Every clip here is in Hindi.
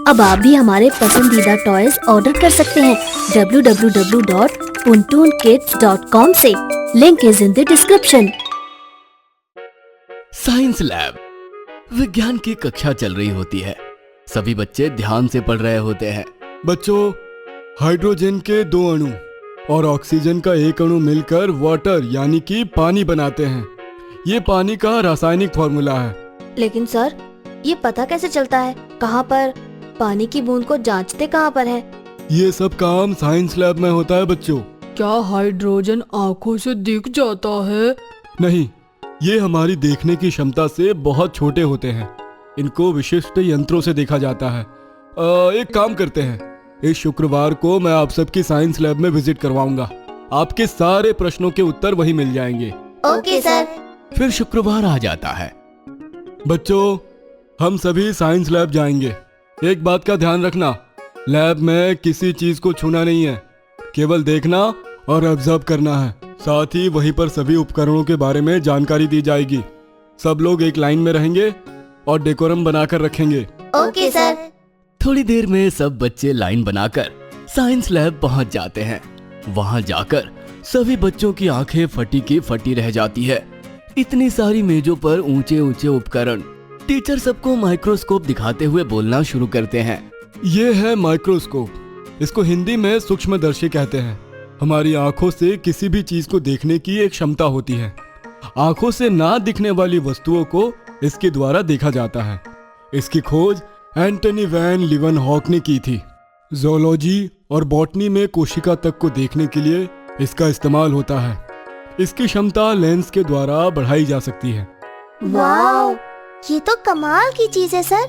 अब आप भी हमारे पसंदीदा टॉयज ऑर्डर कर सकते हैं www.puntoonkids.com से। Link is in the description. Science lab. विज्ञान की कक्षा चल रही होती है। सभी बच्चे ध्यान से पढ़ रहे होते हैं। बच्चों, हाइड्रोजन के 2 अणु और ऑक्सीजन का 1 अणु मिलकर वाटर यानी कि पानी बनाते हैं। ये पानी का रासायनिक फॉर्मूला है। लेकिन सर, ये पता कैसे चलता है कहाँ पर पानी की बूंद को जांचते कहाँ पर है? ये सब काम साइंस लैब में होता है बच्चों। क्या हाइड्रोजन आँखों से दिख जाता है? नहीं, ये हमारी देखने की क्षमता से बहुत छोटे होते हैं। इनको विशिष्ट यंत्रों से देखा जाता है। एक काम करते हैं, इस शुक्रवार को मैं आप सबकी साइंस लैब में विजिट करवाऊंगा। आपके सारे प्रश्नों के उत्तर वहीं मिल जाएंगे। Okay sir. फिर शुक्रवार आ जाता है। बच्चों, हम सभी साइंस लैब जाएंगे। एक बात का ध्यान रखना, लैब में किसी चीज को छूना नहीं है, केवल देखना और ऑब्जर्व करना है। साथ ही वहीं पर सभी उपकरणों के बारे में जानकारी दी जाएगी। सब लोग एक लाइन में रहेंगे और डेकोरम बनाकर रखेंगे। Okay sir. थोड़ी देर में सब बच्चे लाइन बनाकर साइंस लैब पहुंच जाते हैं। वहां जाकर सभी बच्चों की आंखें फटी की फटी रह जाती है। इतनी सारी मेजों पर ऊंचे ऊंचे उपकरण। टीचर सबको माइक्रोस्कोप दिखाते हुए बोलना शुरू करते हैं। ये है माइक्रोस्कोप। इसको हिंदी में सूक्ष्मदर्शी कहते हैं। हमारी आंखों से किसी भी चीज को देखने की एक क्षमता होती है। आंखों से ना दिखने वाली वस्तुओं को इसके द्वारा देखा जाता है। इसकी खोज एंटनी वैन लीवनहॉक ने की थी। ज़ूलॉजी और बॉटनी में कोशिका तक को देखने के लिए इसका इस्तेमाल होता है। इसकी क्षमता लेंस के द्वारा बढ़ाई जा सकती है। वाओ, ये तो कमाल की चीज है सर।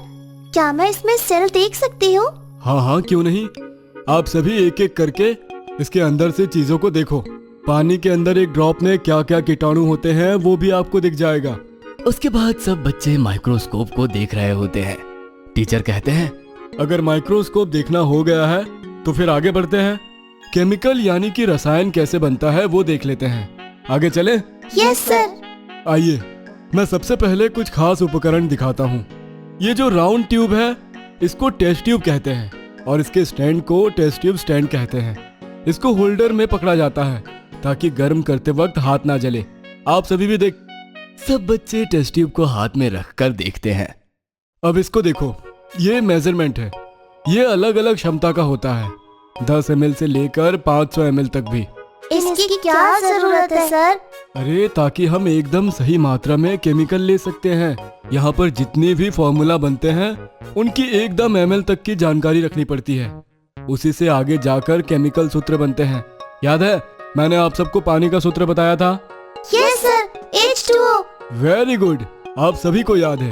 क्या मैं इसमें सेल देख सकती हूँ? हाँ हाँ, क्यों नहीं। आप सभी एक एक करके इसके अंदर से चीजों को देखो। पानी के अंदर एक ड्रॉप में क्या क्या कीटाणु होते हैं वो भी आपको दिख जाएगा। उसके बाद सब बच्चे माइक्रोस्कोप को देख रहे होते हैं। टीचर कहते हैं, अगर माइक्रोस्कोप देखना हो गया है तो फिर आगे बढ़ते हैं। केमिकल यानी कि रसायन कैसे बनता है वो देख लेते हैं। आगे चले? Yes sir. आइए, मैं सबसे पहले कुछ खास उपकरण दिखाता हूँ। ये जो राउंड ट्यूब है इसको टेस्ट ट्यूब कहते हैं और इसके स्टैंड को टेस्ट ट्यूब स्टैंड कहते हैं। इसको होल्डर में पकड़ा जाता है ताकि गर्म करते वक्त हाथ ना जले। आप सभी भी देख। सब बच्चे टेस्ट ट्यूब को हाथ में रखकर देखते हैं। अब इसको देखो, ये मेजरमेंट है। ये अलग अलग क्षमता का होता है, 10 ml से लेकर 500 ml तक भी। इसकी क्या जरूरत है सर? अरे ताकि हम एकदम सही मात्रा में केमिकल ले सकते हैं। यहाँ पर जितने भी फॉर्मूला बनते हैं उनकी एकदम ml तक की जानकारी रखनी पड़ती है। उसी से आगे जाकर केमिकल सूत्र बनते हैं। याद है, मैंने आप सबको पानी का सूत्र बताया था। Yes sir, H2O। Very good, आप सभी को याद है।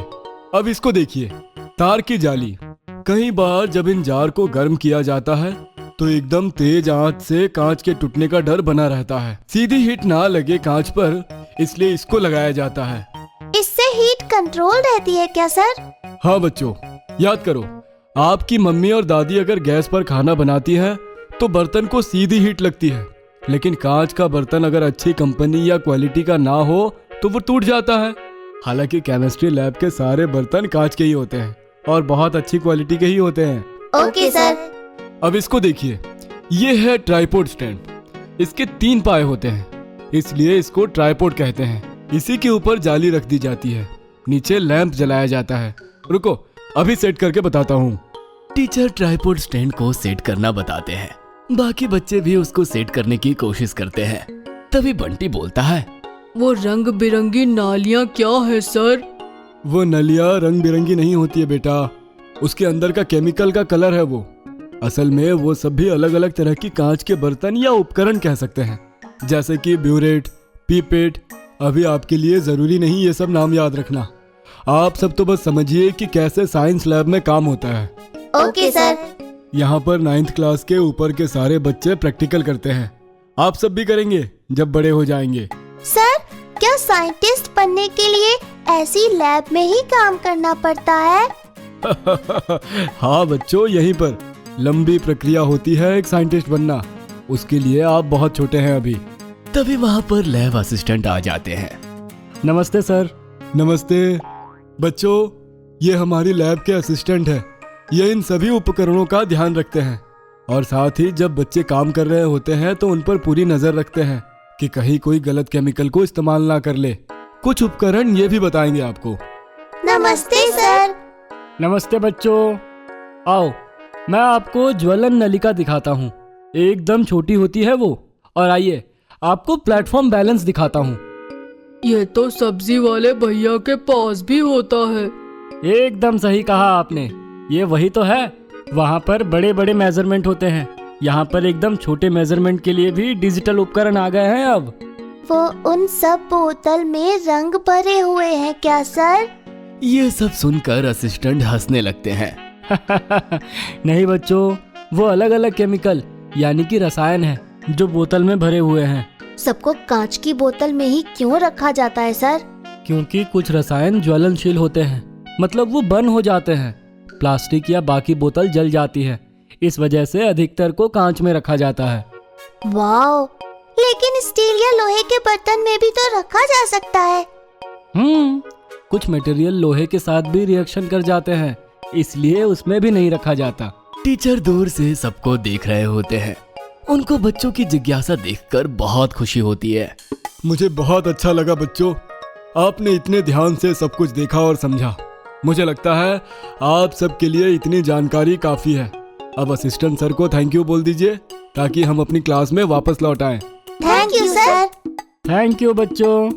अब इसको देखिए, तार की जाली। कई बार जब इन जार को गर्म किया जाता है तो एकदम तेज आंच से कांच के टूटने का डर बना रहता है। सीधी हीट ना लगे कांच पर, इसलिए इसको लगाया जाता है। इससे हीट कंट्रोल रहती है क्या सर? हाँ बच्चों, याद करो, आपकी मम्मी और दादी अगर गैस पर खाना बनाती है तो बर्तन को सीधी हीट लगती है। लेकिन कांच का बर्तन अगर अच्छी कंपनी या क्वालिटी का ना हो तो वो टूट जाता है। हालांकि केमिस्ट्री लैब के सारे बर्तन कांच के ही होते हैं और बहुत अच्छी क्वालिटी के ही होते हैं। Okay sir. अब इसको देखिए, ये है ट्राइपॉड स्टैंड। इसके 3 पाए होते हैं, इसलिए इसको ट्राइपॉड कहते हैं। इसी के ऊपर जाली रख दी जाती है, नीचे लैंप जलाया जाता है। रुको, अभी सेट करके बताता हूँ। टीचर ट्राइपॉड स्टैंड को सेट करना बताते हैं। बाकी बच्चे भी उसको सेट करने की कोशिश करते हैं। तभी बंटी बोलता है, वो रंग बिरंगी नालियाँ क्या है सर? वो नलियाँ रंग बिरंगी नहीं होती है बेटा, उसके अंदर का केमिकल का कलर है वो। असल में वो सभी अलग अलग तरह की कांच के बर्तन या उपकरण कह सकते हैं, जैसे कि ब्यूरेट, पीपेट। अभी आपके लिए जरूरी नहीं ये सब नाम याद रखना। आप सब तो बस समझिए कि कैसे साइंस लैब में काम होता है। Okay sir. यहाँ पर 9th क्लास के ऊपर के सारे बच्चे प्रैक्टिकल करते हैं। आप सब भी करेंगे जब बड़े हो जाएंगे। सर, क्या साइंटिस्ट बनने के लिए ऐसी लैब में ही काम करना पड़ता है? हाँ बच्चों, यहीं पर लंबी प्रक्रिया होती है एक साइंटिस्ट बनना। उसके लिए आप बहुत छोटे हैं अभी। तभी वहाँ पर लैब असिस्टेंट आ जाते हैं। नमस्ते सर। नमस्ते बच्चों, ये हमारी लैब के असिस्टेंट है। ये इन सभी उपकरणों का ध्यान रखते हैं और साथ ही जब बच्चे काम कर रहे होते हैं तो उन पर पूरी नजर रखते हैं कि कहीं कोई गलत केमिकल को इस्तेमाल ना कर ले। कुछ उपकरण ये भी बताएंगे आपको। नमस्ते सर। नमस्ते बच्चों, आओ मैं आपको ज्वलन नलिका दिखाता हूँ। एकदम छोटी होती है वो। और आइए आपको प्लेटफॉर्म बैलेंस दिखाता हूँ। ये तो सब्जी वाले भैया के पास भी होता है। एकदम सही कहा आपने, ये वही तो है। वहाँ पर बड़े बड़े मेजरमेंट होते हैं, यहाँ पर एकदम छोटे मेजरमेंट के लिए भी डिजिटल उपकरण आ गए हैं अब। वो उन सब बोतल में रंग भरे हुए हैं क्या सर? ये सब सुनकर असिस्टेंट हंसने लगते हैं। नहीं बच्चों, वो अलग अलग केमिकल यानी कि रसायन है जो बोतल में भरे हुए हैं। सबको कांच की बोतल में ही क्यों रखा जाता है सर? क्योंकि कुछ रसायन ज्वलनशील होते हैं, मतलब वो बर्न हो जाते हैं। प्लास्टिक या बाकी बोतल जल जाती है, इस वजह से अधिकतर को कांच में रखा जाता है। वाओ, लेकिन स्टील या लोहे के बर्तन में भी तो रखा जा सकता है। कुछ मटेरियल लोहे के साथ भी रिएक्शन कर जाते हैं, इसलिए उसमें भी नहीं रखा जाता। टीचर दूर से सबको देख रहे होते हैं। उनको बच्चों की जिज्ञासा देखकर बहुत खुशी होती है। मुझे बहुत अच्छा लगा बच्चों, आपने इतने ध्यान से सब कुछ देखा और समझा। मुझे लगता है आप सबके लिए इतनी जानकारी काफी है। अब असिस्टेंट सर को थैंक यू बोल दीजिए ताकि हम अपनी क्लास में वापस लौट आएं। Thank you sir. Thank you बच्चों।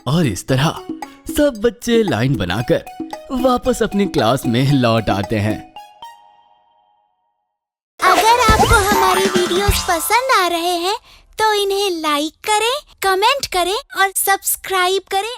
और इस तरह सब बच्चे लाइन बनाकर वापस अपनी क्लास में लौट आते हैं। अगर आपको हमारी वीडियोस पसंद आ रहे हैं तो इन्हें लाइक करें, कमेंट करें और सब्सक्राइब करें